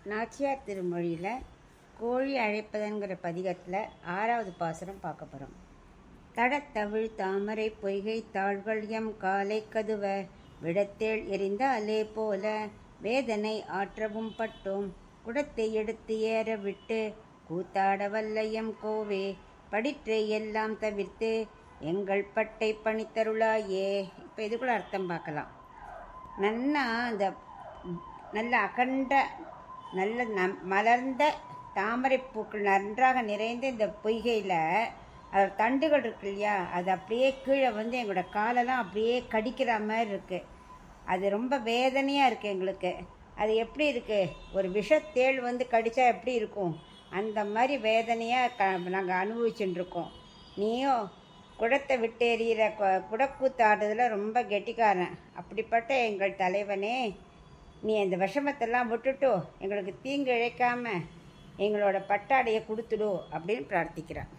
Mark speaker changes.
Speaker 1: நாச்சியார் திருமொழியில் கோழி அழைப்பதன்கிற பதிகத்தில் 6வது பாசுரம் பார்க்க போகிறோம். தடத்தவிழ் தாமரை பொய்கை தாள்கள் எம் காலை கதுவ விடத்தேள் எரிந்தாலே போல வேதனை ஆற்றவும் பட்டோம் குடத்தை எடுத்து ஏற விட்டு கூத்தாட வல்லையம் கோவே படிற்றை எல்லாம் தவிர்த்து எங்கள் பட்டை பணித்தருளாயே. இப்போ இதுக்குள்ள அர்த்தம் பார்க்கலாம். நல்ல அகண்ட நல்ல மலர்ந்த தாமரை பூக்கள் நன்றாக நிறைந்த இந்த பொய்கையில் அது தண்டுகள் இருக்கு இல்லையா, அது அப்படியே கீழே எங்களோட காலெல்லாம் அப்படியே கடிக்கிற மாதிரி இருக்குது. அது ரொம்ப வேதனையாக இருக்குது எங்களுக்கு. அது எப்படி இருக்குது, ஒரு விஷத்தேள் கடித்தா எப்படி இருக்கும், அந்த மாதிரி வேதனையாக நாங்கள் அனுபவிச்சுட்டுருக்கோம். நீயும் குடத்தை விட்டு எறிகிற குடக்கூத்தாடுறதுல ரொம்ப கெட்டிக்காரன். அப்படிப்பட்ட எங்கள் தலைவனே, நீ அந்த விஷமத்தெல்லாம் விட்டுட்டு எங்களுக்கு தீங்கு இழைக்காமல் எங்களோட பட்டாடையை கொடுத்துடு அப்படின்னு பிரார்த்திக்கிறான்.